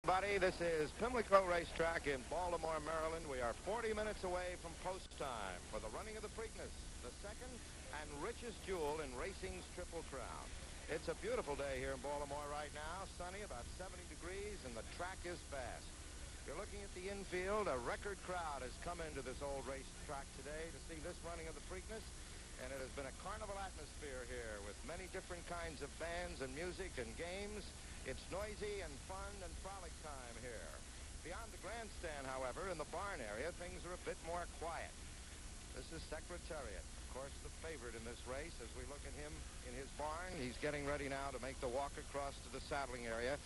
Everybody, this is Pimlico Racetrack in Baltimore, Maryland. We are 40 minutes away from post time for the running of the Preakness, the second and richest jewel in racing's Triple Crown. It's a beautiful day here in Baltimore right now, sunny, about 70 degrees, and the track is fast. You're looking at the infield. A record crowd has come into this old racetrack today to see this running of the Preakness, and it has been a carnival atmosphere here with many different kinds of bands and music and games. It's noisy and fun and frolic time here. Beyond the grandstand, however, in the barn area, things are a bit more quiet. This is Secretariat, of course, the favorite in this race. As we look at him in his barn, he's getting ready now to make the walk across to the saddling area.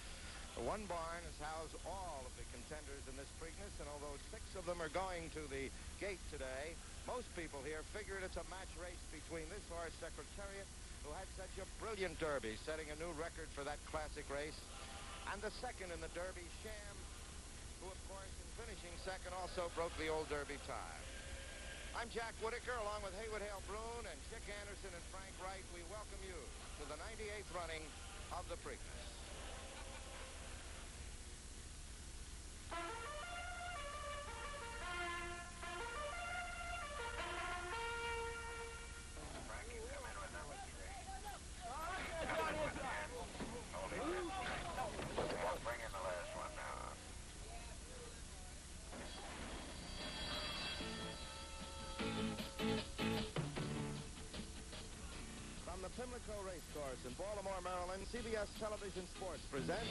The one barn has housed all of the contenders in this Preakness, and although 6 of them are going to the gate today, most people here figured it's a match race between this horse, Secretariat, who had such a brilliant Derby, setting a new record for that classic race, and the second in the Derby, Sham, who, of course, in finishing second, also broke the old Derby tie. I'm Jack Whitaker, along with Haywood Hale Broon and Chick Anderson and Frank Wright. We welcome you to the 98th running of the Preakness. Pimlico Racecourse in Baltimore, Maryland, CBS Television Sports presents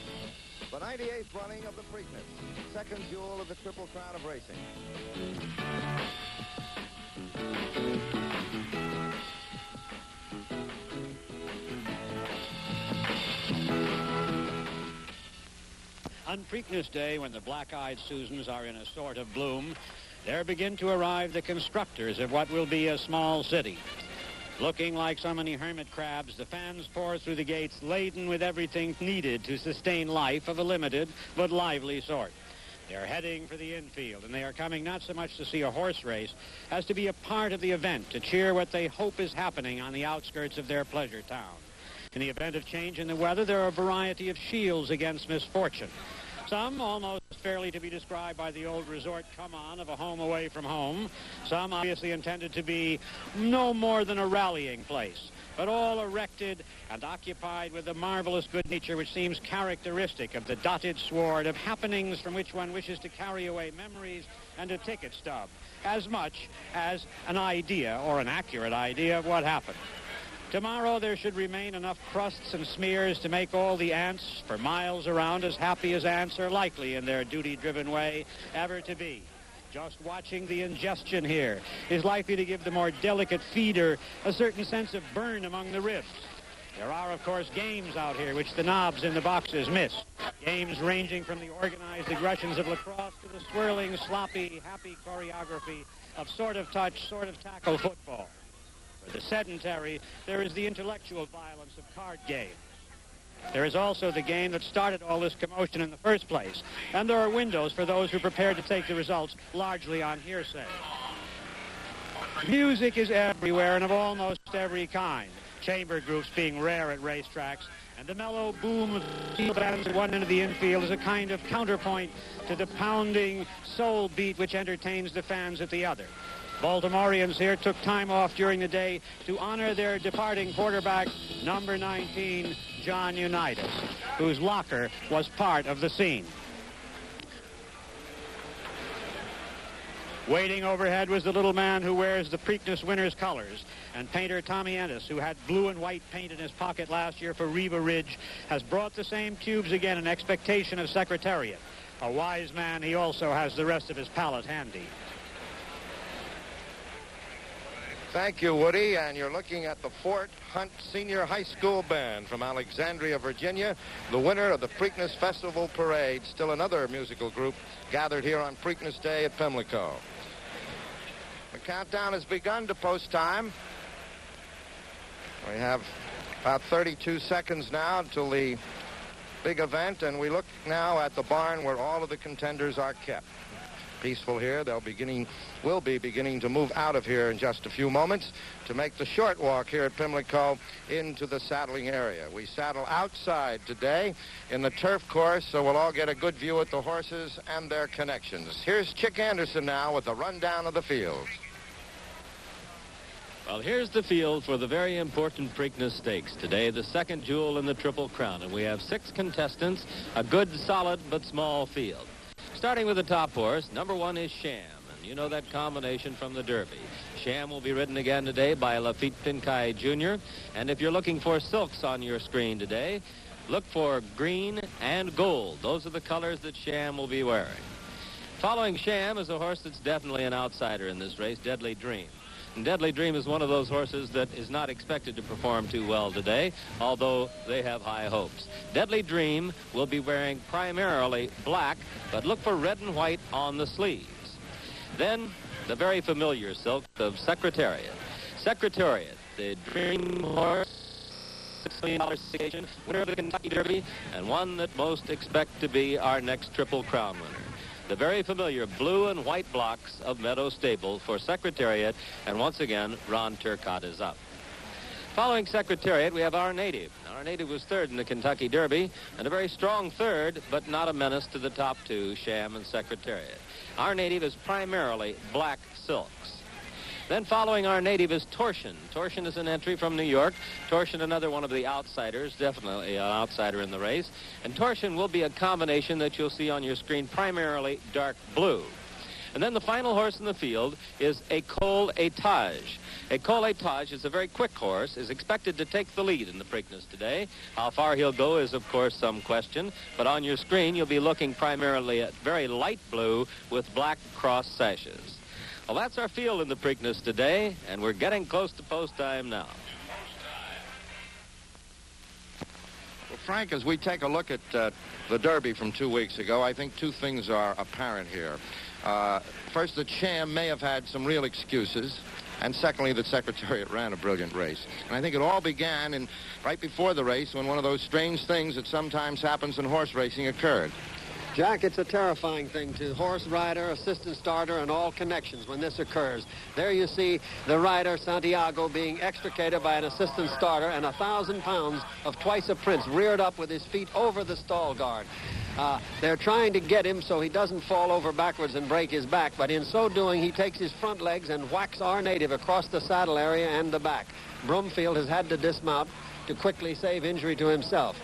the 98th running of the Preakness, second jewel of the Triple Crown of racing. On Preakness Day, when the black-eyed Susans are in a sort of bloom, there begin to arrive the constructors of what will be a small city. Looking like so many hermit crabs, the fans pour through the gates laden with everything needed to sustain life of a limited but lively sort. They're heading for the infield, and they are coming not so much to see a horse race as to be a part of the event, to cheer what they hope is happening on the outskirts of their pleasure town. In the event of change in the weather, there are a variety of shields against misfortune. Some almost fairly to be described by the old resort come-on of a home away from home. Some obviously intended to be no more than a rallying place, but all erected and occupied with the marvelous good nature which seems characteristic of the dotted sward of happenings from which one wishes to carry away memories and a ticket stub, as much as an idea or an accurate idea of what happened. Tomorrow there should remain enough crusts and smears to make all the ants for miles around as happy as ants are likely in their duty-driven way ever to be. Just watching the ingestion here is likely to give the more delicate feeder a certain sense of burn among the ribs. There are, of course, games out here which the knobs in the boxes miss. Games ranging from the organized aggressions of lacrosse to the swirling, sloppy, happy choreography of sort of touch, sort of tackle football. For the sedentary, there is the intellectual violence of card game. There is also the game that started all this commotion in the first place, and there are windows for those who are prepared to take the results largely on hearsay. Music is everywhere and of almost every kind, chamber groups being rare at racetracks, and the mellow boom of steel bands at one end of the infield is a kind of counterpoint to the pounding soul beat which entertains the fans at the other. Baltimoreans here took time off during the day to honor their departing quarterback, number 19, John Unitas, whose locker was part of the scene. Waiting overhead was the little man who wears the Preakness winner's colors, and painter Tommy Ennis, who had blue and white paint in his pocket last year for Reva Ridge, has brought the same tubes again in expectation of Secretariat. A wise man, he also has the rest of his palette handy. Thank you, Woody, and you're looking at the Fort Hunt Senior High School Band from Alexandria, Virginia, the winner of the Preakness Festival Parade, still another musical group gathered here on Preakness Day at Pimlico. The countdown has begun to post time. We have about 32 seconds now until the big event, and we look now at the barn where all of the contenders are kept. peaceful here. Will be beginning to move out of here in just a few moments to make the short walk here at Pimlico into the saddling area. We saddle outside today in the turf course, so we'll all get a good view at the horses and their connections. Here's Chick Anderson now with a rundown of the field. Well, here's the field for the very important Preakness Stakes today, the second jewel in the Triple Crown. And we have 6 contestants, a good, solid, but small field. Starting with the top horse, number 1 is Sham. And you know that combination from the Derby. Sham will be ridden again today by Lafitte Pincaid Jr. And if you're looking for silks on your screen today, look for green and gold. Those are the colors that Sham will be wearing. Following Sham is a horse that's definitely an outsider in this race, Deadly Dream. And Deadly Dream is one of those horses that is not expected to perform too well today, although they have high hopes. Deadly Dream will be wearing primarily black, but look for red and white on the sleeves. Then, the very familiar silk of Secretariat. Secretariat, the dream horse, $6 million Citation, winner of the Kentucky Derby, and one that most expect to be our next Triple Crown winner. The very familiar blue and white blocks of Meadow Stable for Secretariat, and once again, Ron Turcotte is up. Following Secretariat, we have Our Native. Our Native was 3rd in the Kentucky Derby, and a very strong 3rd, but not a menace to the top 2, Sham and Secretariat. Our Native is primarily black silks. Then following Our Native is Torsion. Torsion is an entry from New York. Torsion, another one of the outsiders, definitely an outsider in the race. And Torsion will be a combination that you'll see on your screen, primarily dark blue. And then the final horse in the field is a Col Etage. A Col Etage is a very quick horse, is expected to take the lead in the Preakness today. How far he'll go is, of course, some question. But on your screen, you'll be looking primarily at very light blue with black cross sashes. Well, that's our field in the Preakness today, and we're getting close to post time now. Well, Frank, as we take a look at the Derby from 2 weeks ago, I think 2 things are apparent here. First, that Sham may have had some real excuses, and secondly, that Secretariat ran a brilliant race. And I think it all began right before the race when one of those strange things that sometimes happens in horse racing occurred. Jack, it's a terrifying thing to horse rider, assistant starter, and all connections when this occurs. There you see the rider, Santiago, being extricated by an assistant starter, and 1,000 pounds of Twice a Prince reared up with his feet over the stall guard. They're trying to get him so he doesn't fall over backwards and break his back, but in so doing, he takes his front legs and whacks Our Native across the saddle area and the back. Broomfield has had to dismount to quickly save injury to himself.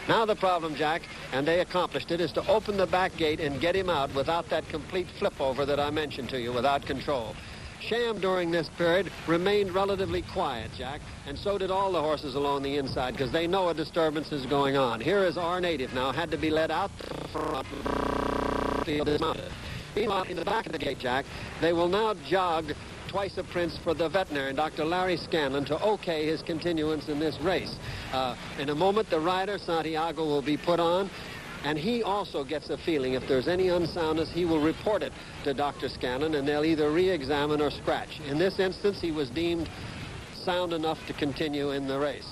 Now the problem, Jack, and they accomplished it, is to open the back gate and get him out without that complete flip over that I mentioned to you, without control. Sham, during this period, remained relatively quiet, Jack, and so did all the horses along the inside, because they know a disturbance is going on. Here is Our Native now, had to be led out the front, field dismounted. Meanwhile, in the back of the gate, Jack, they will now jog Twice a Prince for the veterinarian, Dr. Larry Scanlon, to okay his continuance in this race. In a moment, the rider, Santiago, will be put on, and he also gets a feeling. If there's any unsoundness, he will report it to Dr. Scanlon, and they'll either re-examine or scratch. In this instance, he was deemed sound enough to continue in the race.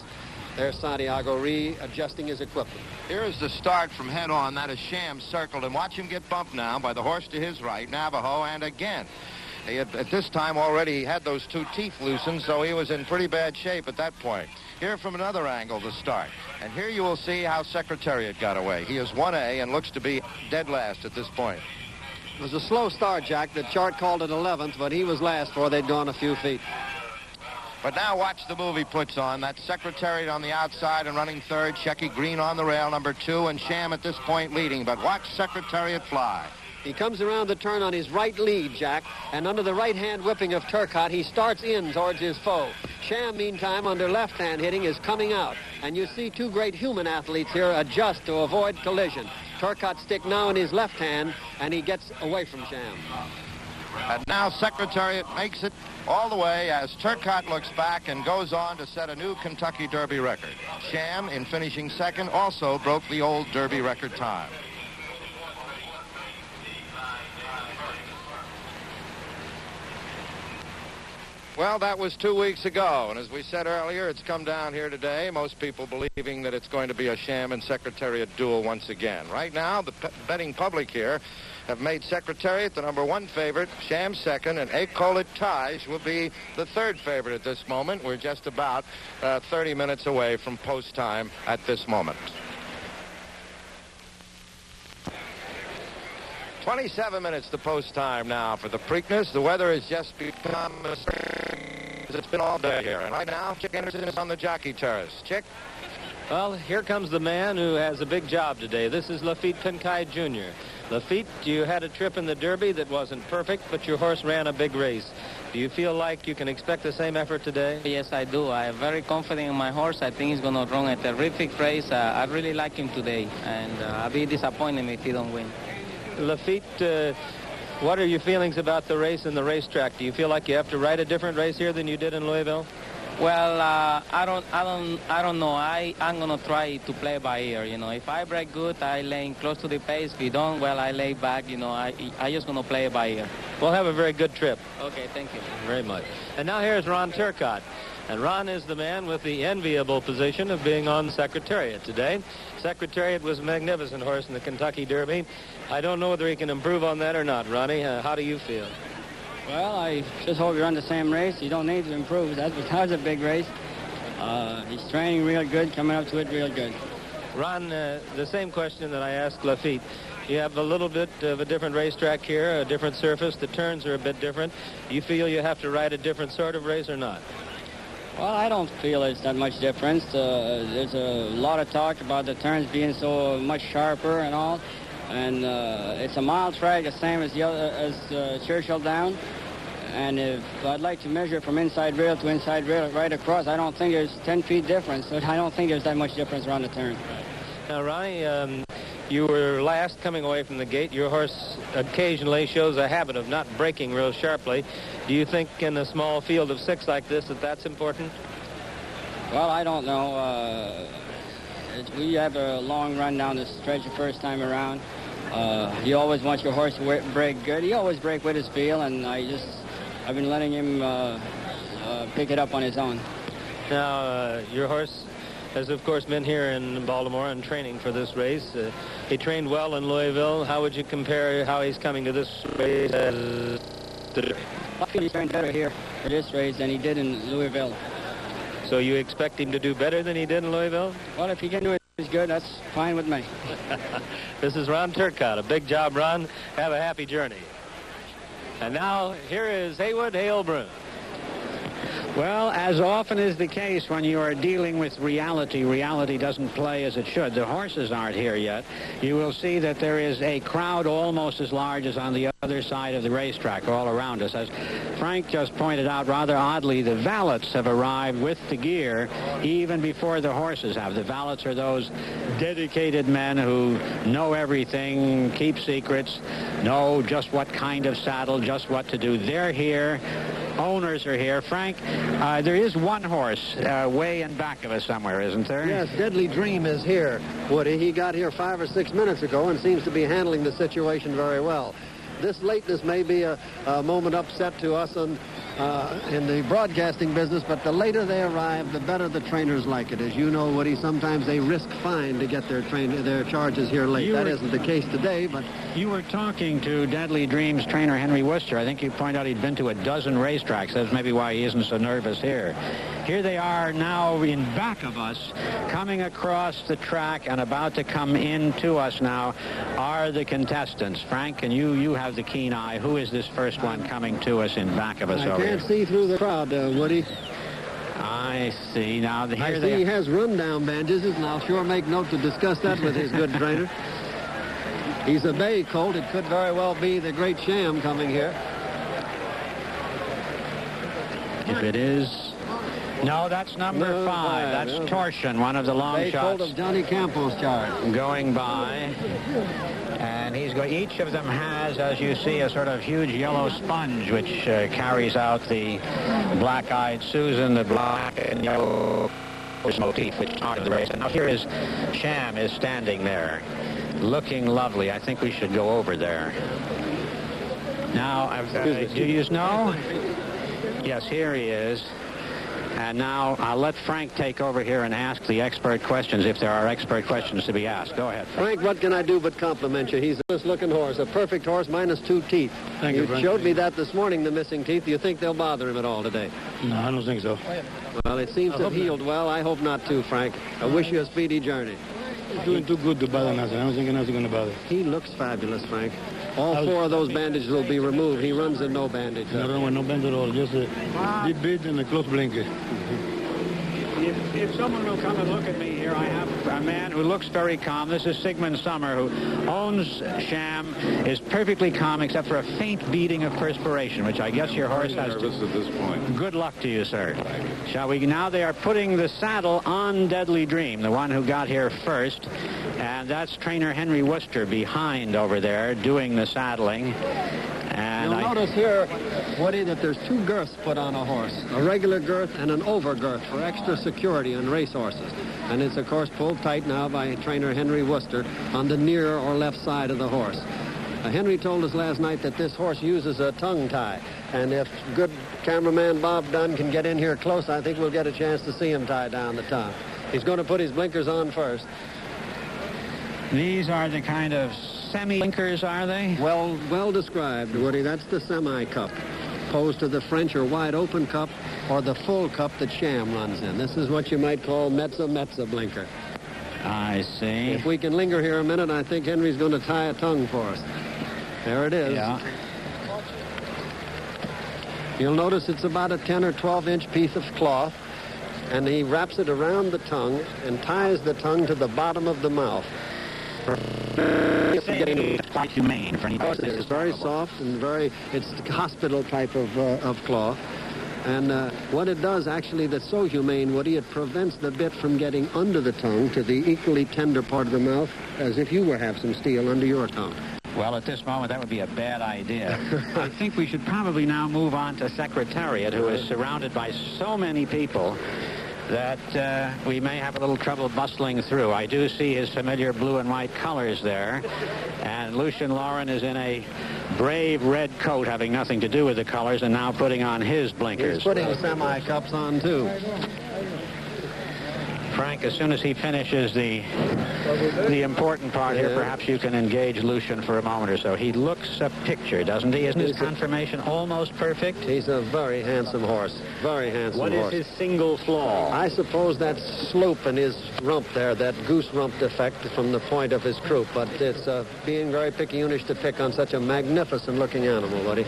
There's Santiago readjusting his equipment. Here is the start from head on. That is Sham circled, and watch him get bumped now by the horse to his right, Navajo, and again. He had, at this time already, had those 2 teeth loosened, so he was in pretty bad shape at that point. Here from another angle, the start. And here you will see how Secretariat got away. He is 1A and looks to be dead last at this point. It was a slow start, Jack. The chart called it 11th, but he was last before they'd gone a few feet. But now watch the move he puts on. That's Secretariat on the outside and running 3rd. Shecky Green on the rail, number 2, and Sham at this point leading. But watch Secretariat fly. He comes around the turn on his right lead, Jack, and under the right-hand whipping of Turcotte, he starts in towards his foe. Sham, meantime, under left-hand hitting, is coming out. And you see 2 great human athletes here adjust to avoid collision. Turcotte's stick now in his left hand, and he gets away from Sham. And now Secretariat makes it all the way as Turcotte looks back and goes on to set a new Kentucky Derby record. Sham, in finishing 2nd, also broke the old Derby record time. Well, that was 2 weeks ago, and as we said earlier, it's come down here today, most people believing that it's going to be a Sham and Secretariat duel once again. Right now, the betting public here have made Secretariat the #1 favorite, Sham second, and École Tage will be the third favorite at this moment. We're just about 30 minutes away from post time at this moment. 27 minutes to post time now for the Preakness. The weather has just become as it's been all day here. And right now, Chick Anderson is on the jockey terrace. Chick? Well, here comes the man who has a big job today. This is Lafitte Pincaid Jr. Lafitte, you had a trip in the Derby that wasn't perfect, but your horse ran a big race. Do you feel like you can expect the same effort today? Yes, I do. I'm very confident in my horse. I think he's going to run a terrific race. I really like him today, and I'll be disappointed if he don't win. Lafitte, what are your feelings about the race and the racetrack? Do you feel like you have to ride a different race here than you did in Louisville? Well, I don't know. I'm gonna try to play by ear. You know, if I break good, I lay close to the pace. If you don't, well, I lay back. You know, I just gonna play by ear. We'll have a very good trip. Okay, thank you very much. And now here's Ron Turcotte. And Ron is the man with the enviable position of being on Secretariat today. Secretariat was a magnificent horse in the Kentucky Derby. I don't know whether he can improve on that or not. Ronnie, how do you feel? Well, I just hope you run the same race. You don't need to improve. That was a big race. He's training real good, coming up to it real good. Ron, the same question that I asked Lafitte. You have a little bit of a different racetrack here, a different surface. The turns are a bit different. Do you feel you have to ride a different sort of race or not? Well, I don't feel there's that much difference. There's a lot of talk about the turns being so much sharper and all. And it's a mile track, the same as Churchill Down. And if I'd like to measure from inside rail to inside rail right across, I don't think there's 10 feet difference. So I don't think there's that much difference around the turn. Now, Ronnie, you were last coming away from the gate. Your horse occasionally shows a habit of not breaking real sharply. Do you think in a small field of 6 like this that that's important? Well, I don't know. We have a long run down the stretch the first time around. You always want your horse to break good. He always break with his feel, and I've been letting him pick it up on his own. Now, your horse has, of course, been here in Baltimore and training for this race. He trained well in Louisville. How would you compare how he's coming to this race as to... I feel he's trained better here for this race than he did in Louisville. So you expect him to do better than he did in Louisville? Well, if he can do it as good, that's fine with me. This is Ron Turcotte. A big job, Ron. Have a happy journey. And now, here is Haywood Hale-Brown. Well, as often is the case when you are dealing with reality, reality doesn't play as it should. The horses aren't here yet. You will see that there is a crowd almost as large as on the other side of the racetrack all around us. As Frank just pointed out rather oddly, the valets have arrived with the gear even before the horses have. The valets are those dedicated men who know everything, keep secrets, know just what kind of saddle, just what to do. They're here. Owners are here. Frank, there is one horse way in back of us somewhere, isn't there? Yes, Deadly Dream is here, Woody. He got here 5 or 6 minutes ago and seems to be handling the situation very well. This lateness may be a moment upset to us in the broadcasting business, but the later they arrive, the better the trainers like it. As you know, Woody, sometimes they risk fine to get their charges here late. That isn't the case today, but... You were talking to Deadly Dreams trainer Henry Worcester. I think you pointed out he'd been to a dozen racetracks. That's maybe why he isn't so nervous here. Here they are now in back of us, coming across the track and about to come into us now are the contestants. Frank, and you have the keen eye. Who is this first one coming to us in back of us over here? I can't see through the crowd, Woody. I see. Now, I see he has rundown bandages, and I'll sure make note to discuss that with his good trainer. He's a bay colt. It could very well be the great Sham coming here. If it is... No, that's number 5. That's Torsion, one of the long bay shots. Colt of Johnny Campos' charge. Going by. And each of them has, as you see, a sort of huge yellow sponge which carries out the black-eyed Susan, the black and yellow motif, which is part of the race. And now here is Sham is standing there, looking lovely. I think we should go over there. Now, do you know? Yes, here he is. And now I'll let Frank take over here and ask the expert questions if there are expert questions to be asked. Go ahead, Frank, what can I do but compliment you? He's a nice-looking horse, a perfect horse, minus 2 teeth. Thank you, Frank. Showed me that this morning, the missing teeth. Do you think they'll bother him at all today? No, I don't think so. Well, it seems to have healed well. I hope not too, Frank. I wish you a speedy journey. He's doing too good to bother nothing. I don't think nothing's going to bother. He looks fabulous, Frank. All 4 of those bandages will be removed. He runs in no bandage. I don't want no bend at all. Just a deep bit and a close blinker. If someone will come and look at me here, I have a man who looks very calm. This is Sigmund Sommer, who owns Sham, is perfectly calm except for a faint beading of perspiration, which I guess your horse has nervous at this point. Good luck to you, sir. Shall we? Now they are putting the saddle on Deadly Dream, the one who got here first, and that's trainer Henry Worcester behind over there doing the saddling. And You'll notice here, Woody, that there's 2 girths put on a horse, a regular girth and an over girth for extra security on race horses. And it's, of course, pulled tight now by trainer Henry Worcester on the near or left side of the horse. Henry told us last night that this horse uses a tongue tie. And if good cameraman Bob Dunn can get in here close, I think we'll get a chance to see him tie down the tongue. He's going to put his blinkers on first. these are the kind of semi-blinkers, are they? Well described, Woody. That's the semi-cup, opposed to the French or wide-open cup or the full cup that Sham runs in. This is what you might call mezza blinker. I see. If we can linger here a minute, I think Henry's going to tie a tongue for us. There it is. Yeah. You'll notice it's about a 10 or 12-inch piece of cloth, and he wraps it around the tongue and ties the tongue to the bottom of the mouth. It's quite humane for anybody. It's very soft and it's the hospital type of cloth. And what it does, actually, that's so humane, Woody, it prevents the bit from getting under the tongue to the equally tender part of the mouth, as if you were have some steel under your tongue. Well, at this moment, that would be a bad idea. I think we should probably now move on to Secretariat, who is surrounded by so many people that we may have a little trouble bustling through. I do see his familiar blue and white colors there, and Lucien Lauren is in a brave red coat, having nothing to do with the colors, and now putting on his blinkers. He's putting semi-cups on, too. Frank, as soon as he finishes the important part here, perhaps you can engage Lucien for a moment or so. He looks a picture, doesn't he? Isn't his conformation almost perfect? He's a very handsome horse. Very handsome horse. What is his single flaw? I suppose that slope in his rump there, that goose rump defect from the point of his croup. But it's being very picayunish to pick on such a magnificent-looking animal, buddy.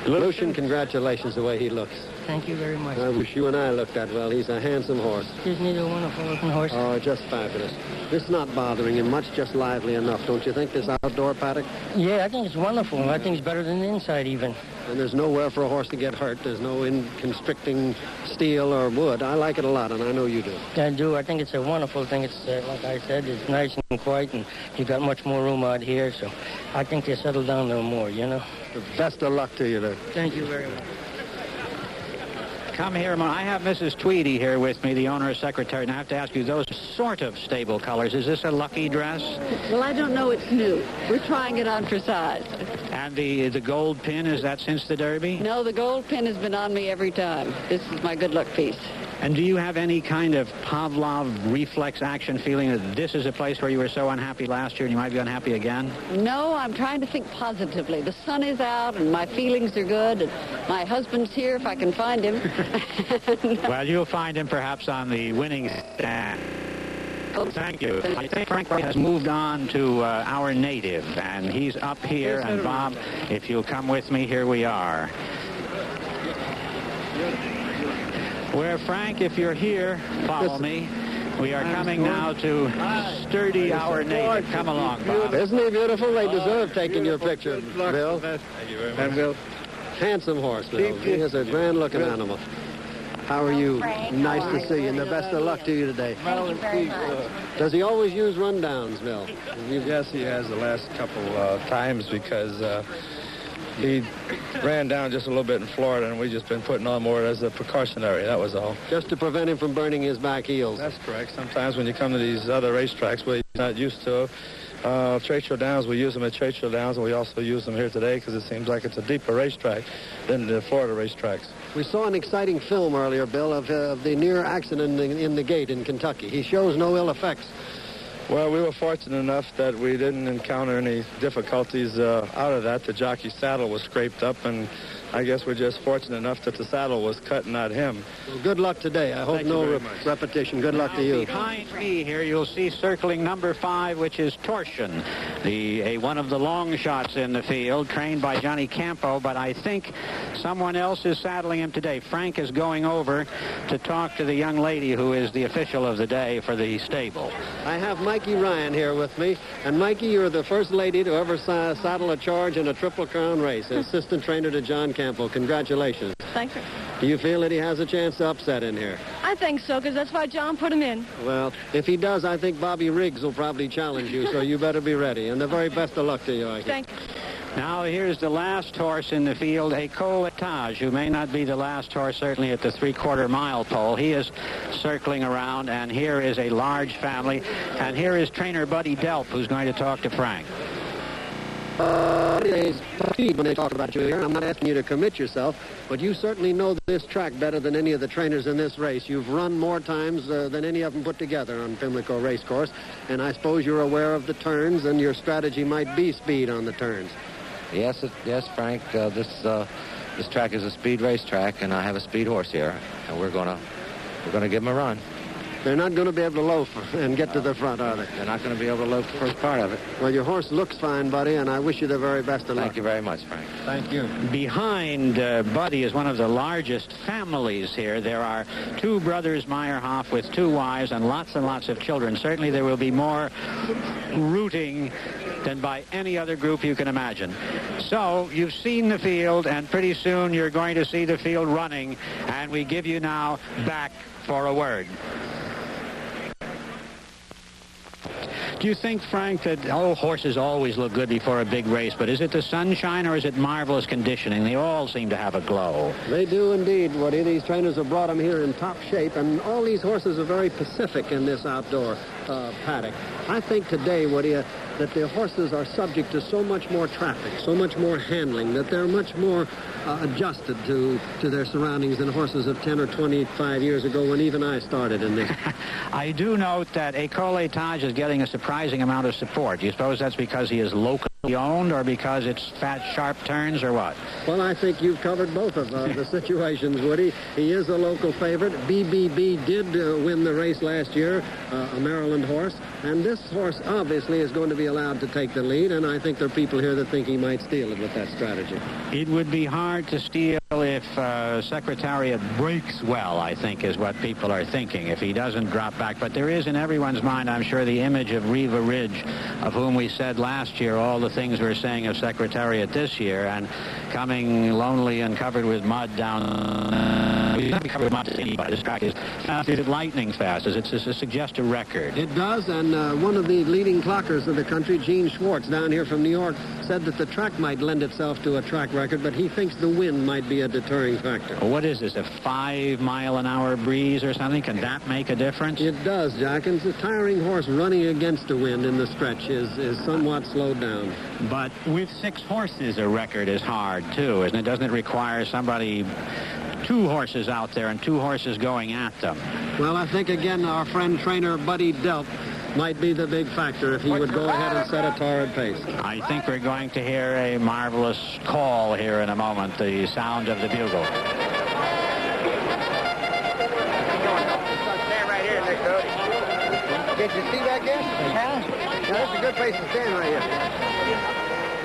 Lucien, congratulations the way he looks. Thank you very much. I wish you and I looked that well. He's a handsome horse. Isn't he a wonderful looking horse? Oh, just fabulous. This is not bothering him much, just lively enough, don't you think, this outdoor paddock? Yeah, I think it's wonderful. I think it's better than the inside even. And there's nowhere for a horse to get hurt. There's no constricting steel or wood. I like it a lot, and I know you do. I do. I think it's a wonderful thing. It's, like I said, it's nice and quiet, and you've got much more room out here, so I think they settle down a little more, you know. The best of luck to you there. Thank you very much. Come here, I have Mrs. Tweedy here with me, the owner of Secretariat, and I have to ask you, those sort of stable colors, is this a lucky dress? Well, I don't know. It's new. We're trying it on for size. And the gold pin, is that since the Derby? No, the gold pin has been on me every time. This is my good luck piece. And do you have any kind of Pavlov reflex action feeling that this is a place where you were so unhappy last year and you might be unhappy again? No, I'm trying to think positively. The sun is out and my feelings are good, and my husband's here if I can find him. Well, you'll find him perhaps on the winning stand. Thank you. I think Frank has moved on to our native, and he's up here. And Bob, if you'll come with me, here we are. Where, Frank, if you're here, follow me. We are coming now to sturdy our native. Come along, Bob. Isn't he beautiful? They deserve taking your picture, Bill. Thank you very much. Handsome horse, Bill. He is a grand-looking animal. How are you? Nice to see you, and the best of luck to you today. Thank you very much. Does he always use rundowns, Bill? Yes, he has the last couple times because he ran down just a little bit in Florida, and we've just been putting on more as a precautionary. That was all. Just to prevent him from burning his back heels. That's correct. Sometimes when you come to these other racetracks where he's not used to, Churchill Downs, we use them at Churchill Downs, and we also use them here today because it seems like it's a deeper racetrack than the Florida racetracks. We saw an exciting film earlier, Bill, of the near accident in the gate in Kentucky. He shows no ill effects. Well, we were fortunate enough that we didn't encounter any difficulties out of that. The jockey's saddle was scraped up, and I guess we're just fortunate enough that the saddle was cut, not him. Well, good luck today. I hope no repetition. Good luck to you. Behind me here, you'll see circling number 5, which is Torsion, one of the long shots in the field, trained by Johnny Campo, but I think someone else is saddling him today. Frank is going over to talk to the young lady who is the official of the day for the stable. I have Mikey Ryan here with me, and Mikey, you're the first lady to ever saddle a charge in a Triple Crown race, assistant trainer to John Campo. Congratulations. Thank you. Do you feel that he has a chance to upset in here? I think so, because that's why John put him in. Well, if he does, I think Bobby Riggs will probably challenge you, so you better be ready. And the very best of luck to you, Ike. Thank you. Now here's the last horse in the field, a Coletage, who may not be the last horse, certainly at the 3/4 mile pole. He is circling around, and here is a large family. And here is trainer Buddy Delp, who's going to talk to Frank. When they talk about you here, I'm not asking you to commit yourself, but you certainly know this track better than any of the trainers in this race. You've run more times than any of them put together on Pimlico Race Course, and I suppose you're aware of the turns, and your strategy might be speed on the turns. Yes, Frank. This track is a speed race track, and I have a speed horse here, and we're gonna give him a run. They're not going to be able to loaf and get to the front, are they? They're not going to be able to loaf the first part of it. Well, your horse looks fine, buddy, and I wish you the very best of luck. Thank you very much, Frank. Thank you. Behind Buddy is one of the largest families here. There are 2 brothers Meyerhoff with 2 wives and lots of children. Certainly there will be more rooting than by any other group you can imagine. So you've seen the field, and pretty soon you're going to see the field running, and we give you now back for a word. Do you think, Frank, that horses always look good before a big race, but is it the sunshine or is it marvelous conditioning? They all seem to have a glow. They do indeed, Woody. These trainers have brought them here in top shape, and all these horses are very pacific in this outdoor paddock. I think today, Woody, that the horses are subject to so much more traffic, so much more handling, that they're much more adjusted to their surroundings than horses of 10 or 25 years ago when even I started in this. I do note that a Coletage is getting a surprising amount of support. Do you suppose that's because he is locally owned or because it's fat, sharp turns or what? Well, I think you've covered both of the situations, Woody. He is a local favorite. BBB did win the race last year, a Maryland horse, and this horse obviously is going to be allowed to take the lead, and I think there are people here that think he might steal it with that strategy. It would be hard to steal if Secretariat breaks well, I think, is what people are thinking, if he doesn't drop back. But there is in everyone's mind, I'm sure, the image of Riva Ridge, of whom we said last year all the things we're saying of Secretariat this year, and coming lonely and covered with mud down... He's not covered with mud to anybody. This track is lightning fast. It suggests a record. It does, and one of the leading clockers of the country, Gene Schwartz, down here from New York, said that the track might lend itself to a track record, but he thinks the wind might be a deterring factor. What is this, a 5-mile-an-hour breeze or something? Can that make a difference? It does, Jack. And a tiring horse running against the wind in the stretch is somewhat slowed down. But with 6 horses, a record is hard, too, isn't it? Doesn't it require somebody... 2 horses out there and 2 horses going at them? Well, I think, again, our friend trainer Buddy Delp might be the big factor if he would go ahead and set a torrid pace. I think we're going to hear a marvelous call here in a moment, the sound of the bugle. Stand right here, Nick. Did you see that, guys? Yeah. That's a good place to stand right here.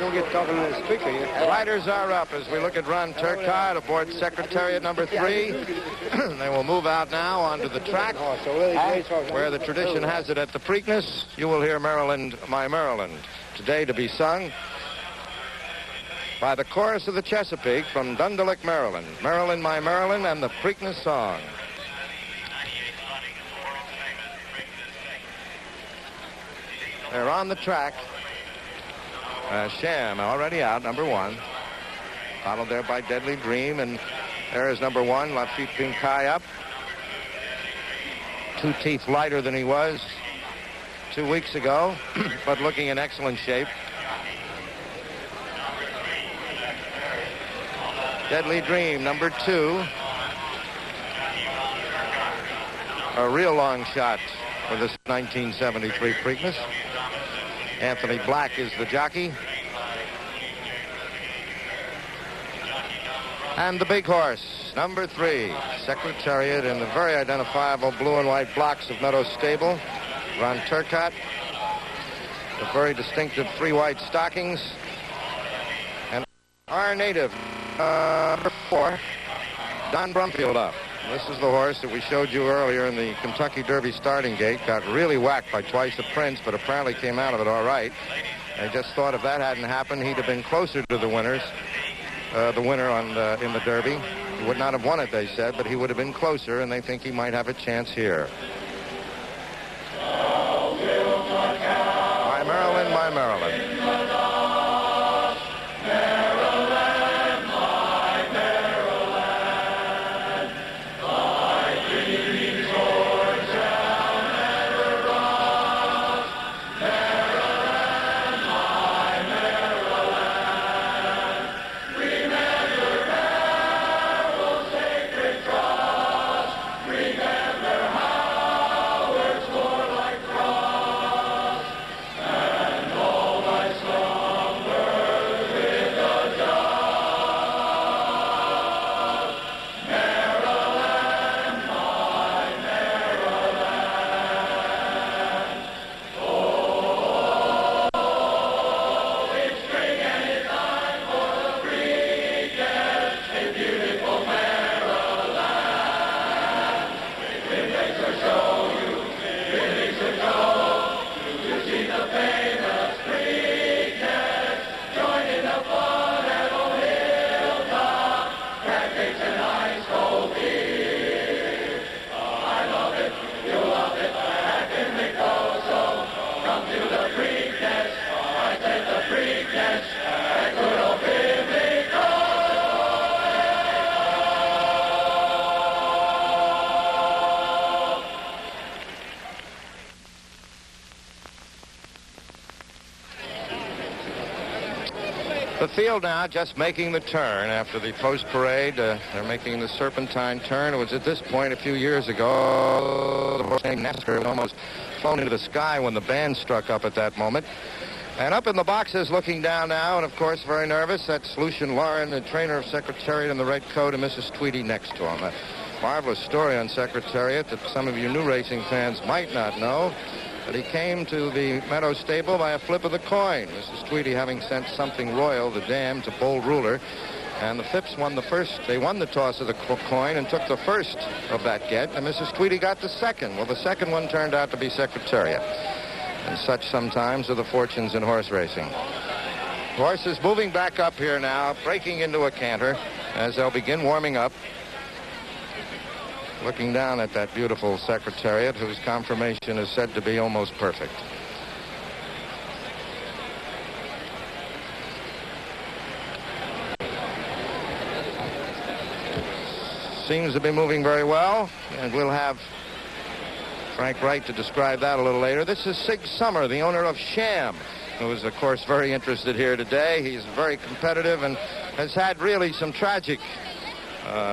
Don't get talking to the speaker here. Riders are up as we look at Ron Turcotte aboard Secretariat number 3. They will move out now onto the track where the tradition has it at the Preakness. You will hear Maryland, My Maryland, today to be sung by the chorus of the Chesapeake from Dundalk, Maryland. Maryland, My Maryland, and the Preakness song. They're on the track. Sham already out, number 1. Followed there by Deadly Dream, and there is number 1, Lafitte Pincaille up. 2 teeth lighter than he was 2 weeks ago, but looking in excellent shape. Deadly Dream, number 2. A real long shot for this 1973 Preakness. Anthony Black is the jockey. And the big horse, number 3, Secretariat, in the very identifiable blue and white blocks of Meadows Stable. Ron Turcotte, the very distinctive 3 white stockings. And our native, number 4, Don Brumfield up. This is the horse that we showed you earlier in the Kentucky Derby starting gate. Got really whacked by Twice the Prince, but apparently came out of it all right. I just thought if that hadn't happened, he'd have been closer to the winners. The winner in the Derby. He would not have won it, they said, but he would have been closer, and they think he might have a chance here. My Maryland, my Maryland. The field now just making the turn after the post parade. They're making the serpentine turn. It was at this point a few years ago. The horse named Nestor was almost flown into the sky when the band struck up at that moment. And up in the boxes looking down now, and of course very nervous, that's Lucian Lauren, the trainer of Secretariat in the red coat, and Mrs. Tweedy next to him. A marvelous story on Secretariat that some of you new racing fans might not know. But he came to the Meadows Stable by a flip of the coin. Mrs. Tweedy having sent Something Royal, the dam, to Bold Ruler. And the Phipps won the first. They won the toss of the coin and took the first of that get. And Mrs. Tweedy got the second. Well, the second one turned out to be Secretariat. And such sometimes are the fortunes in horse racing. Horses moving back up here now, breaking into a canter as they'll begin warming up. Looking down at that beautiful Secretariat, whose conformation is said to be almost perfect. Seems to be moving very well, and we'll have Frank Wright to describe that a little later. This is Sig Summer, the owner of Sham, who is, of course, very interested here today. He's very competitive and has had really some tragic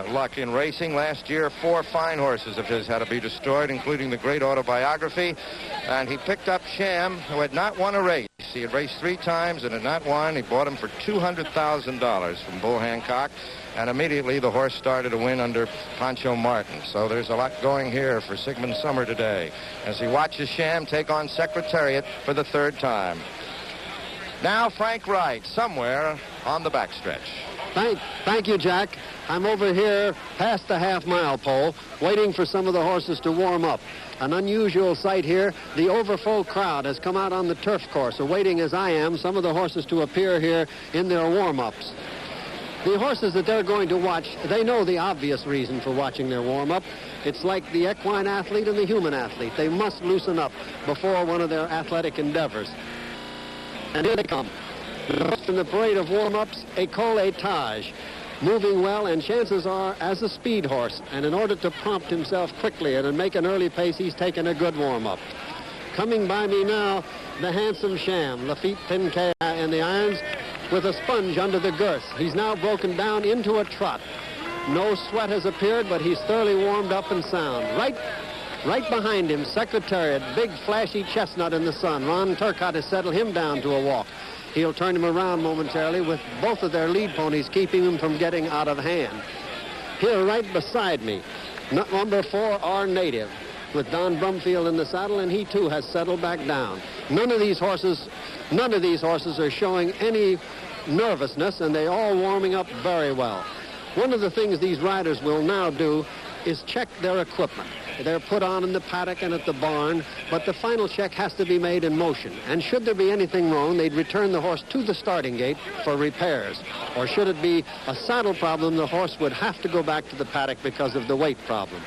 luck in racing. Last year, 4 fine horses of his had to be destroyed, including the great Autobiography. And he picked up Sham, who had not won a race. He had raced 3 times and had not won. He bought him for $200,000 from Bull Hancock. And immediately the horse started to win under Pancho Martin. So there's a lot going here for Sigmund Summer today as he watches Sham take on Secretariat for the 3rd time. Now Frank Wright, somewhere on the backstretch. Thank you, Jack. I'm over here past the half-mile pole, waiting for some of the horses to warm up. An unusual sight here. The overfull crowd has come out on the turf course, awaiting, as I am, some of the horses to appear here in their warm-ups. The horses that they're going to watch, they know the obvious reason for watching their warm-up. It's like the equine athlete and the human athlete. They must loosen up before one of their athletic endeavors. And here they come. First in the parade of warm-ups, Ecole Etage, moving well, and chances are as a speed horse. And in order to prompt himself quickly and make an early pace, he's taken a good warm-up. Coming by me now, the handsome Sham, Lafitte Pincay in the irons with a sponge under the girth. He's now broken down into a trot. No sweat has appeared, but he's thoroughly warmed up and sound. Right behind him, Secretariat, big flashy chestnut in the sun. Ron Turcotte has settled him down to a walk. He'll turn him around momentarily with both of their lead ponies keeping him from getting out of hand. Here right beside me, number 4, Our Native, with Don Brumfield in the saddle, and he too has settled back down. None of these horses are showing any nervousness, and they're all warming up very well. One of the things these riders will now do is check their equipment. They're put on in the paddock and at the barn, but the final check has to be made in motion. And should there be anything wrong, they'd return the horse to the starting gate for repairs. Or should it be a saddle problem, the horse would have to go back to the paddock because of the weight problem.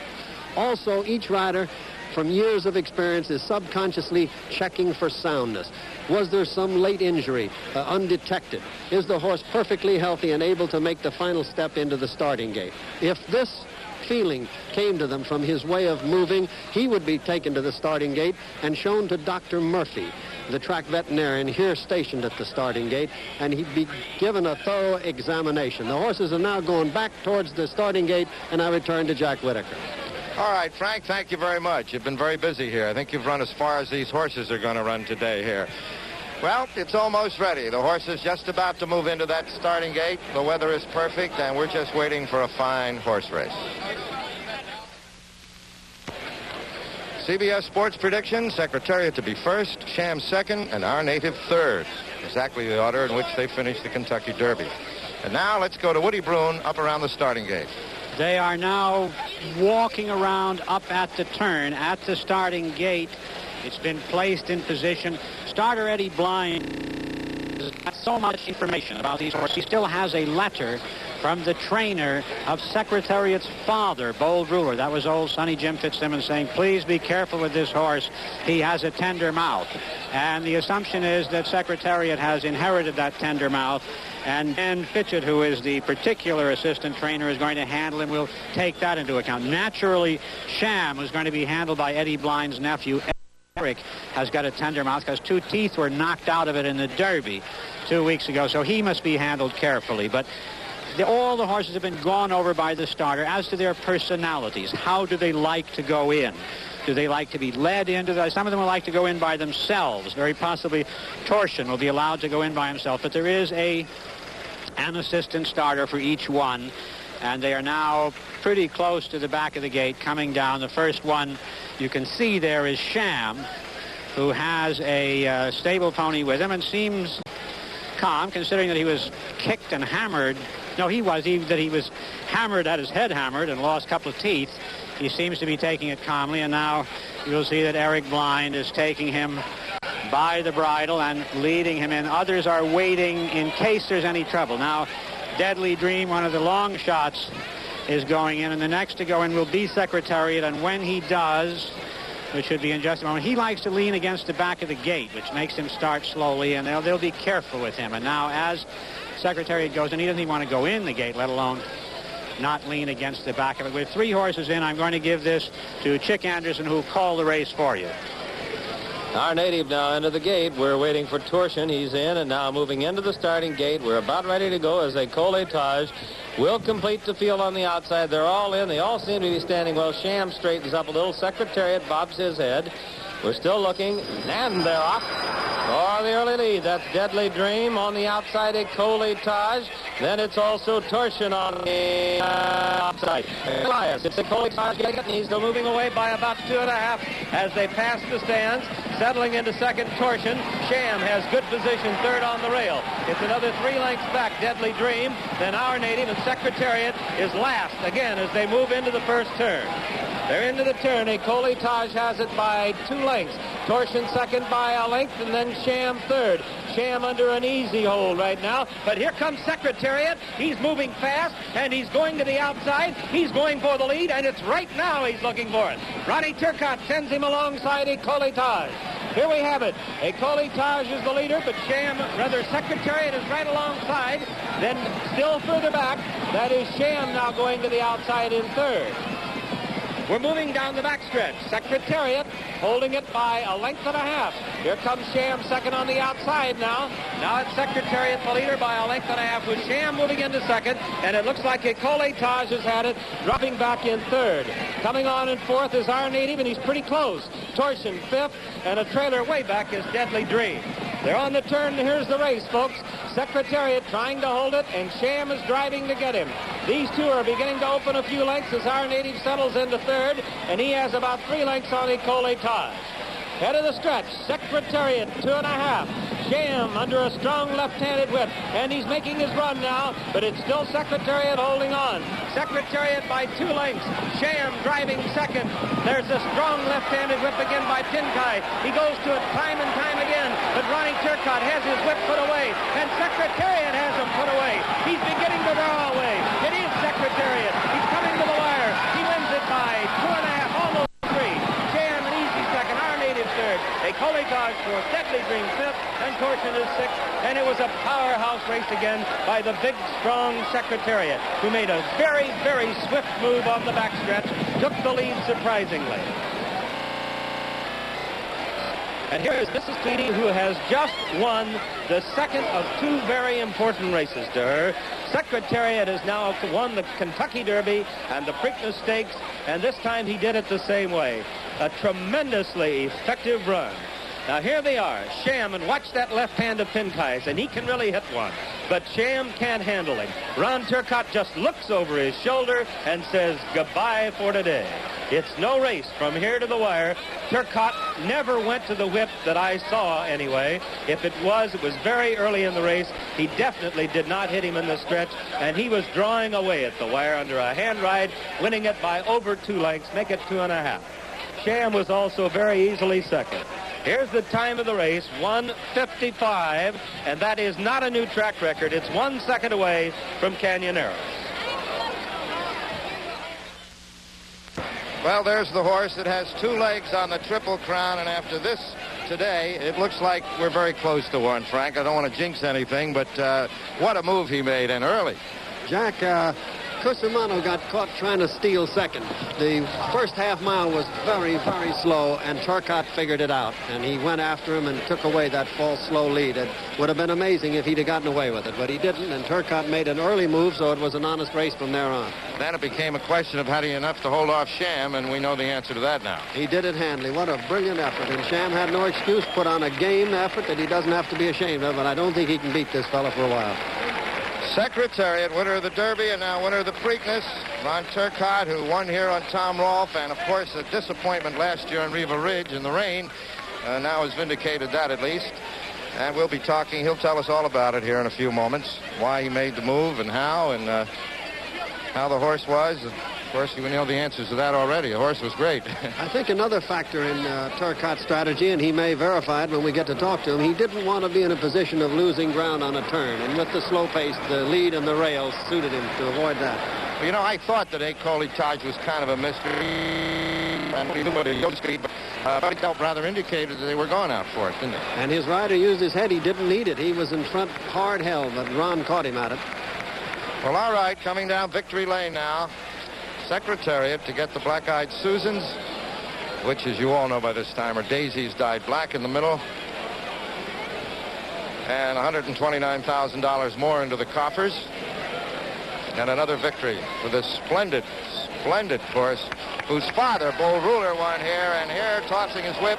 Also, each rider, from years of experience, is subconsciously checking for soundness. Was there some late injury undetected? Is the horse perfectly healthy and able to make the final step into the starting gate? If this feeling came to them from his way of moving, he would be taken to the starting gate and shown to Dr. Murphy, the track veterinarian here stationed at the starting gate, and he'd be given a thorough examination. The horses are now going back towards the starting gate, and I return to Jack Whitaker. All right, Frank, thank you very much. You've been very busy here. I think you've run as far as these horses are going to run today here. Well, it's almost ready. The horse is just about to move into that starting gate. The weather is perfect, and we're just waiting for a fine horse race. CBS Sports prediction, Secretariat to be first, Sham second, and Our Native third. Exactly the order in which they finished the Kentucky Derby. And now let's go to Woody Bruin up around the starting gate. They are now walking around up at the turn at the starting gate. It's been placed in position. Starter Eddie Blind has got so much information about these horses. He still has a letter from the trainer of Secretariat's father, Bold Ruler. That was old Sonny Jim Fitzsimmons saying, please be careful with this horse. He has a tender mouth. And the assumption is that Secretariat has inherited that tender mouth. And Ben Fitchett, who is the particular assistant trainer, is going to handle him. We'll take that into account. Naturally, Sham is going to be handled by Eddie Blind's nephew. Eric has got a tender mouth because 2 teeth were knocked out of it in the Derby 2 weeks ago, so he must be handled carefully. But all the horses have been gone over by the starter. As to their personalities, how do they like to go in? Do they like to be led into that? Some of them will like to go in by themselves. Very possibly Torsion will be allowed to go in by himself. But there is an assistant starter for each one. And they are now pretty close to the back of the gate coming down. The first one you can see there is Sham, who has a stable pony with him and seems calm, considering that he was kicked and hammered. No, he was hammered, had his head hammered and lost a couple of teeth. He seems to be taking it calmly, and now you'll see that Eric Blind is taking him by the bridle and leading him in. Others are waiting in case there's any trouble. Now, Deadly Dream, one of the long shots, is going in, and the next to go in will be Secretariat, and when he does, which should be in just a moment, he likes to lean against the back of the gate, which makes him start slowly, and they'll be careful with him. And now as Secretariat goes in, he doesn't even want to go in the gate, let alone not lean against the back of it. With 3 horses in, I'm going to give this to Chick Anderson, who'll call the race for you. Our Native now into the gate. We're waiting for Torsion. He's in and now moving into the starting gate. We're about ready to go as a Coletage will complete the field on the outside. They're all in. They all seem to be standing well. Sham straightens up a little. Secretariat bobs his head. We're still looking, and they're off for the early lead. That's Deadly Dream on the outside, a Coletage. Then it's also Torsion on the outside. Elias, it's a Coletage getting it, and he's still moving away by about 2.5 as they pass the stands. Settling into second, Torsion. Sham has good position, third on the rail. It's another 3 lengths back, Deadly Dream. Then Our Native and Secretariat is last again as they move into the first turn. They're into the turn. A Coletage has it by 2 lengths. Torsion second by a length, and then Sham third. Sham under an easy hold right now. But here comes Secretariat. He's moving fast, and he's going to the outside. He's going for the lead, and it's right now he's looking for it. Ronnie Turcotte sends him alongside a Coletage. Here we have it. A Coletage is the leader, but Secretariat is right alongside. Then still further back, that is Sham now going to the outside in third. We're moving down the backstretch. Secretariat holding it by a length and a half. Here comes Sham second on the outside now. Now it's Secretariat the leader by a length and a half with Sham moving into second. And it looks like Taj has had it, dropping back in third. Coming on in fourth is our native, and he's pretty close. Torsion fifth, and a trailer way back is Deadly Dream. They're on the turn, and here's the race, folks. Secretariat trying to hold it, and Sham is driving to get him. These two are beginning to open a few lengths as our native settles into third, and he has about 3 lengths on Taj. Head of the stretch, Secretariat, 2.5. Sham under a strong left-handed whip, and he's making his run now, but it's still Secretariat holding on. Secretariat by 2 lengths. Sham driving second. There's a strong left-handed whip again by Pinkai. He goes to it time and time again, but Ronnie Turcotte has his whip put away, and Secretariat has him put away. He's beginning to draw away. It is Secretariat. He's coming to the wire. He wins it by 2.5, almost 3. Sham an easy second. Our native third. Taj fourth. Deadly Dream fifth, and Torsion is sixth. And it was a powerhouse race again by the big, strong Secretariat, who made a very, very swift move on the backstretch, took the lead surprisingly. And here is Mrs. Tweedy, who has just won the second of 2 very important races to her. Secretariat has now won the Kentucky Derby and the Preakness Stakes, and this time he did it the same way. A tremendously effective run. Now here they are, Sham, and watch that left hand of Pinkai's, and he can really hit one. But Sham can't handle him. Ron Turcotte just looks over his shoulder and says goodbye for today. It's no race from here to the wire. Turcotte never went to the whip that I saw anyway. If it was very early in the race. He definitely did not hit him in the stretch, and he was drawing away at the wire under a hand ride, winning it by over 2 lengths, make it 2.5. Sham was also very easily second. Here's the time of the race, 1:55, and that is not a new track record. It's 1 second away from Canyoneros. Well, there's the horse that has 2 legs on the Triple Crown, and after this today, it looks like we're very close to one, Frank. I don't want to jinx anything, but what a move he made, and early. Jack, Cusimano got caught trying to steal second. The first half mile was very, very slow, and Turcotte figured it out, and he went after him and took away that false slow lead. It would have been amazing if he'd have gotten away with it, but he didn't, and Turcotte made an early move, so it was an honest race from there on. Then it became a question of had he enough to hold off Sham, and we know the answer to that now. He did it handily. What a brilliant effort, and Sham had no excuse, put on a game effort that he doesn't have to be ashamed of, and I don't think he can beat this fella for a while. Secretariat, winner of the Derby and now winner of the Preakness. Ron Turcotte, who won here on Tom Rolfe, and of course a disappointment last year on Riva Ridge in the rain, now has vindicated that at least. And we'll be talking, he'll tell us all about it here in a few moments, why he made the move and how the horse was. Of course, you know the answers to that already. The horse was great. I think another factor in Turcotte's strategy, and he may verify it when we get to talk to him, he didn't want to be in a position of losing ground on a turn. And with the slow pace, the lead and the rails suited him to avoid that. Well, you know, I thought that Taj was kind of a mystery. But he felt rather indicated that they were going out for it, didn't they? And his rider used his head. He didn't need it. He was in front hard held, but Ron caught him at it. Well, all right, coming down Victory Lane now. Secretariat to get the Black-Eyed Susans, which, as you all know by this time, are daisies dyed black in the middle. And $129,000 more into the coffers. And another victory for this splendid horse, whose father, Bull Ruler, won here, and here tossing his whip,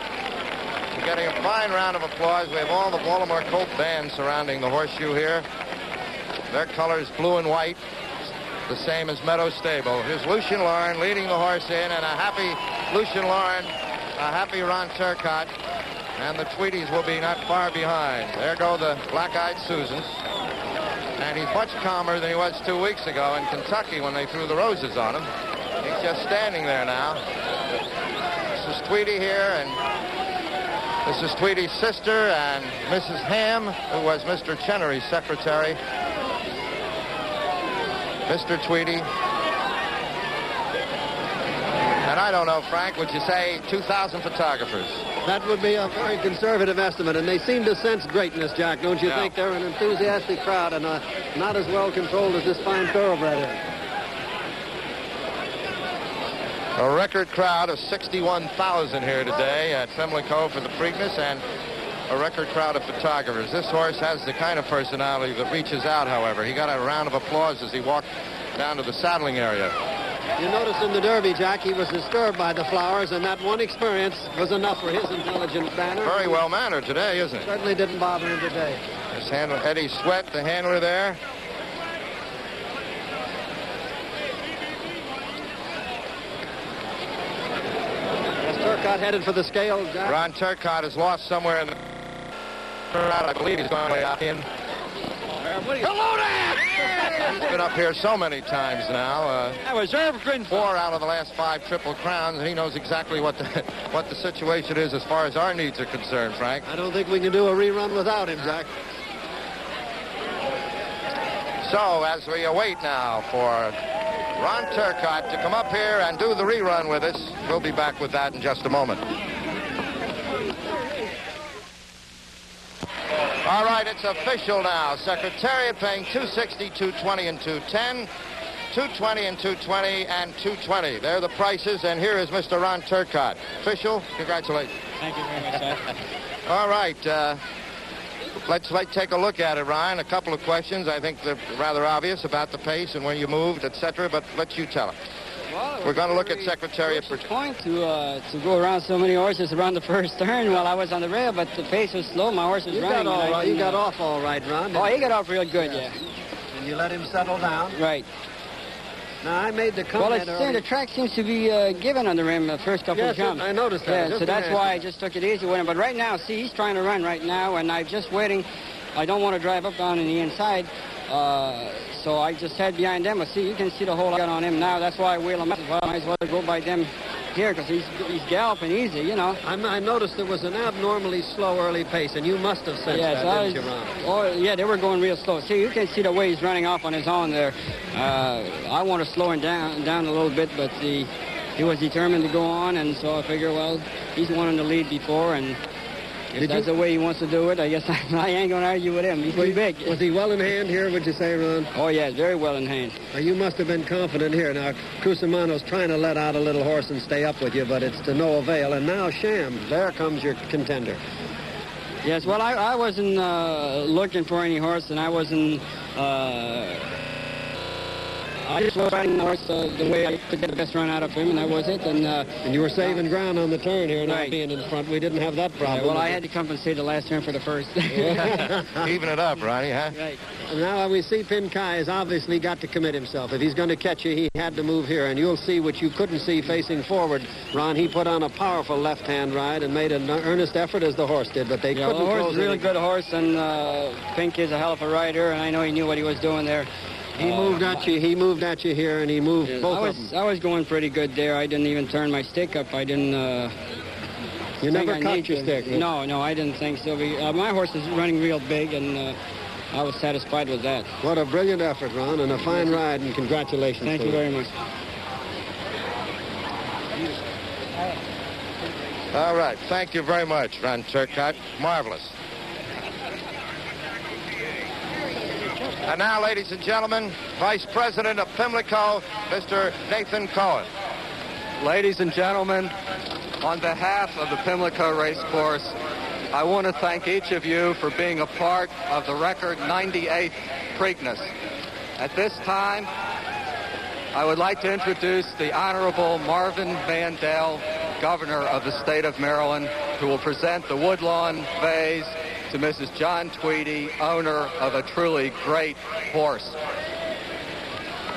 getting a fine round of applause. We have all the Baltimore Colt band surrounding the horseshoe here. Their colors blue and white, the same as Meadow Stable. Here's Lucien Lauren leading the horse in, and a happy Lucien Lauren, a happy Ron Turcotte, and the Tweedies will be not far behind. There go the Black-Eyed Susans, and he's much calmer than he was 2 weeks ago in Kentucky when they threw the roses on him. He's just standing there now. This is Tweedy here, and this is Tweedy's sister and Mrs. Ham, who was Mr. Chenery's secretary. Mr. Tweedy. And I don't know, Frank, would you say 2,000 photographers? That would be a very conservative estimate, and they seem to sense greatness, Jack, don't you think? They're an enthusiastic crowd and not as well controlled as this fine thoroughbred is. A record crowd of 61,000 here today at Pimlico for the Preakness, and a record crowd of photographers. This horse has the kind of personality that reaches out, however. He got a round of applause as he walked down to the saddling area. You notice in the Derby, Jack, he was disturbed by the flowers, and that one experience was enough for his intelligent banner. Very well mannered today, isn't it? Certainly didn't bother him today. This handler, Eddie Sweat, the handler there. Turcotte headed for the scale, Jack. Ron Turcotte is lost somewhere in the crowd. I believe he's going way out in. Hello there! He's been up here so many times now. That was Irvin. 4 out of the last 5 Triple Crowns, and he knows exactly what the situation is as far as our needs are concerned, Frank. I don't think we can do a rerun without him, Jack. So, as we await now for Ron Turcotte to come up here and do the rerun with us, we'll be back with that in just a moment. All right, it's official now. Secretariat paying $260, $220, and $210. $220 and $220 and $220. They're the prices, and here is Mr. Ron Turcotte. Official, congratulations. Thank you very much, sir. All right, let's take a look at it, Ryan. A couple of questions. I think they're rather obvious about the pace and when you moved, etc., but let you tell it. Well, we're going to look at Secretariat for point to go around so many horses around the first turn while I was on the rail, but the pace was slow. My horse was running. You got off all right, Ron. Oh, he got off real good, yeah. And you let him settle down. Right. Now, I made the comment the track seems to be given on the rim the first couple of jumps. I noticed that. Yeah, so that's why I just took it easy with him. But right now, see, he's trying to run right now, and I'm just waiting. I don't want to drive up down in the inside, so I just head behind them. But see, you can see the hole I got on him now. That's why I wheel him up. Well, I might as well go by them here because he's galloping easy, you know. I noticed there was an abnormally slow early pace, and you must have sensed that, didn't you, Ron? Oh, yeah, they were going real slow. See, you can see the way he's running off on his own there. I want to slow him down a little bit, but he was determined to go on, and so I figure, well, he's won in the lead before, and if that's the way he wants to do it, I guess I ain't going to argue with him. He's too big. Was he well in hand here, would you say, Ron? Oh, yes, very well in hand. You must have been confident here. Now, Crucimano's trying to let out a little horse and stay up with you, but it's to no avail. And now Sham, there comes your contender. Yes, well, I wasn't looking for any horse, and I wasn't... I just was riding the horse the way I could get the best run out of him, and that was it. And you were saving ground on the turn here, not right. being in front. We didn't have that problem. Yeah, well, I had to compensate the last turn for the first. Even it up, Ronnie, huh? Right. And now we see Pinkai has obviously got to commit himself. If he's going to catch you, he had to move here. And you'll see what you couldn't see facing forward, Ron. He put on a powerful left-hand ride and made an earnest effort as the horse did, but they couldn't the horse close is a really good horse, and Pink is a hell of a rider, and I know he knew what he was doing there. He moved at you. He moved at you here, and he moved both of them. I was going pretty good there. I didn't even turn my stick up. I didn't. You never caught your stick. No, I didn't think so. My horse is running real big, and I was satisfied with that. What a brilliant effort, Ron, and a fine ride, and congratulations. Thank you very much. All right. Thank you very much, Ron Turcotte. Marvelous. And now, ladies and gentlemen, Vice President of Pimlico, Mr. Nathan Cohen. Ladies and gentlemen, on behalf of the Pimlico Racecourse, I want to thank each of you for being a part of the record 98th Preakness. At this time, I would like to introduce the Honorable Marvin Van Dale, Governor of the state of Maryland, who will present the Woodlawn vase to Mrs. John Tweedy, owner of a truly great horse.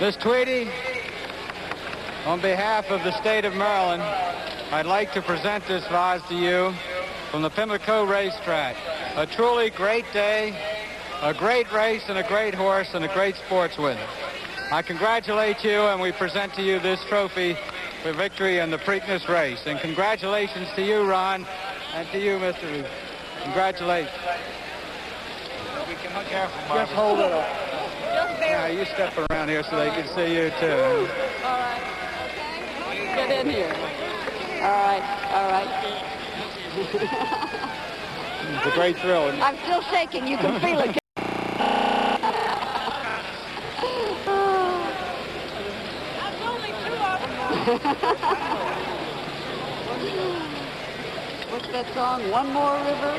Miss Tweedy, on behalf of the state of Maryland, I'd like to present this vase to you from the Pimlico racetrack. A truly great day, a great race, and a great horse, and a great sportsman. I congratulate you, and we present to you this trophy for victory in the Preakness race. And congratulations to you, Ron, and to you, Mr. Reed. Congratulations. Be careful, Marvin. Just hold it up. Just there. Now, you step around here so they can see you, too. All right. Okay. Get in here. All right. All right. It's a great thrill. Isn't it? I'm still shaking. You can feel it. That's only 2 of them. along one more river.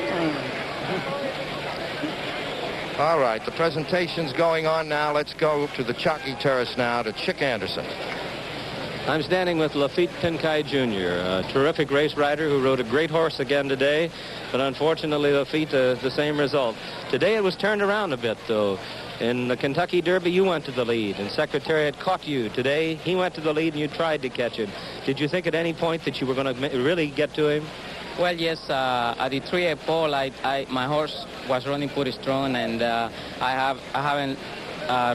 All right, the presentation's going on now. Let's go to the jockey terrace now to Chick Anderson. I'm standing with Lafitte Pincay Jr., a terrific race rider who rode a great horse again today, but unfortunately Lafitte, the same result. Today it was turned around a bit, though. In the Kentucky Derby, you went to the lead, and Secretariat caught you. Today, he went to the lead, and you tried to catch him. Did you think at any point that you were going to really get to him? Well, yes, at the 3A pole, my horse was running pretty strong, and I haven't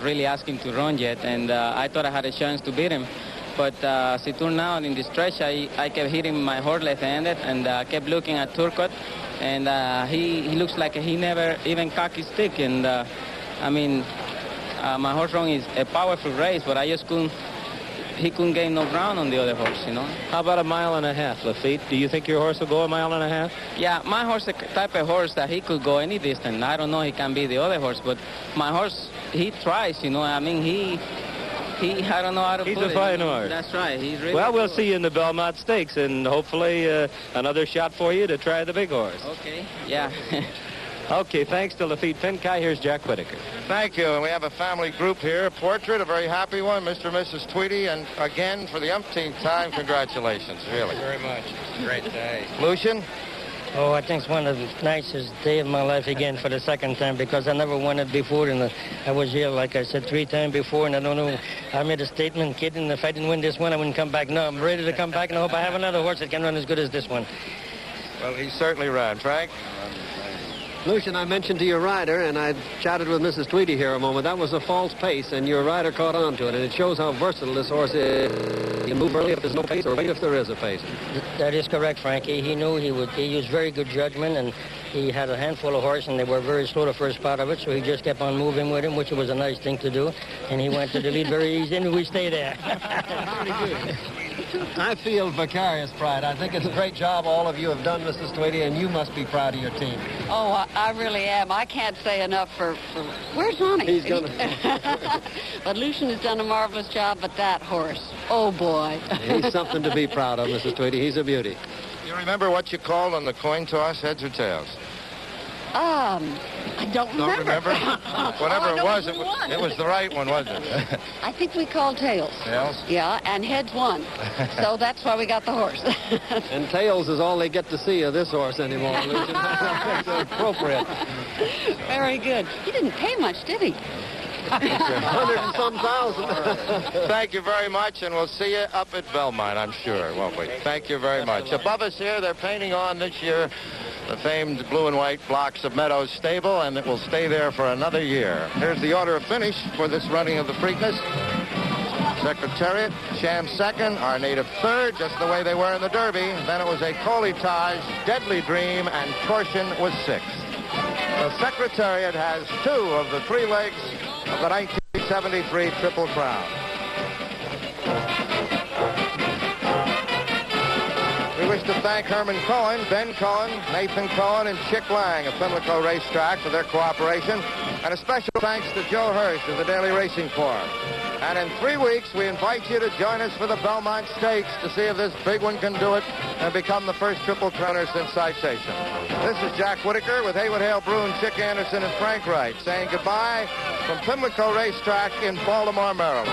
really asked him to run yet, and I thought I had a chance to beat him. But as it turned out, in the stretch, I kept hitting my horse left-handed and kept looking at Turcotte, and he looks like he never even cocked his stick. And I mean, my horse run is a powerful race, but I just he couldn't gain no ground on the other horse, you know. How about 1.5 miles, Lafitte? Do you think your horse will go 1.5 miles? Yeah, my horse is the type of horse that he could go any distance. I don't know he can be the other horse, but my horse, he tries, you know. I mean, he I don't know how to put it. He's a fine horse. That's right. He's really well, we'll good. see you in the Belmont Stakes, and hopefully another shot for you to try the big horse. Okay, yeah. Okay, thanks to Lafitte Pincay. Here's Jack Whitaker. Thank you, and we have a family group here. A portrait, a very happy one, Mr. and Mrs. Tweedy, and again, for the umpteenth time, congratulations, really. Thank you very much. It's a great day. Lucian? Oh, I think it's one of the nicest day of my life again for the second time, because I never won it before, and I was here, like I said, 3 times before, and I don't know, I made a statement, kid, and if I didn't win this one, I wouldn't come back. No, I'm ready to come back, and I hope I have another horse that can run as good as this one. Well, he certainly ran. Frank? Lucian, I mentioned to your rider, and I chatted with Mrs. Tweedy here a moment, that was a false pace, and your rider caught on to it, and it shows how versatile this horse is. He can move early if there's no pace, or wait if there is a pace. That is correct, Frankie. He knew he used very good judgment, and he had a handful of horses, and they were very slow the first part of it, so he just kept on moving with him, which was a nice thing to do, and he went to the lead very easy, and we stayed there. Very good. I feel vicarious pride. I think it's a great job all of you have done, Mrs. Tweedy, and you must be proud of your team. Oh, I really am. I can't say enough for where's Ronnie? He's going to... But Lucian has done a marvelous job, but that horse, oh, boy. He's something to be proud of, Mrs. Tweedy. He's a beauty. You remember what you called on the coin toss, heads or tails? I don't remember. Whatever it was, it was the right one, wasn't it? I think we called tails. Tails? Yeah, and heads won. So that's why we got the horse. And tails is all they get to see of this horse anymore, Lucian. That's appropriate. Very good. He didn't pay much, did he? 100 and some thousand. Thank you very much, and we'll see you up at Belmont, I'm sure, won't we? Thank you very much. Above us here, they're painting on this year the famed blue and white blocks of Meadows Stable, and it will stay there for another year. Here's the order of finish for this running of the Preakness. Secretariat, Sham second, our native third, just the way they were in the Derby. Then it was a Colletage, Deadly Dream, and Torsion was sixth. The Secretariat has 2 of the 3 legs of the 1973 Triple Crown. We wish to thank Herman Cohen, Ben Cohen, Nathan Cohen, and Chick Lang of Pimlico Racetrack for their cooperation. And a special thanks to Joe Hirsch of the Daily Racing Forum. And in 3 weeks, we invite you to join us for the Belmont Stakes to see if this big one can do it and become the first Triple Crowner since Citation. This is Jack Whitaker with Haywood Hale Bruin, Chick Anderson, and Frank Wright saying goodbye from Pimlico Racetrack in Baltimore, Maryland.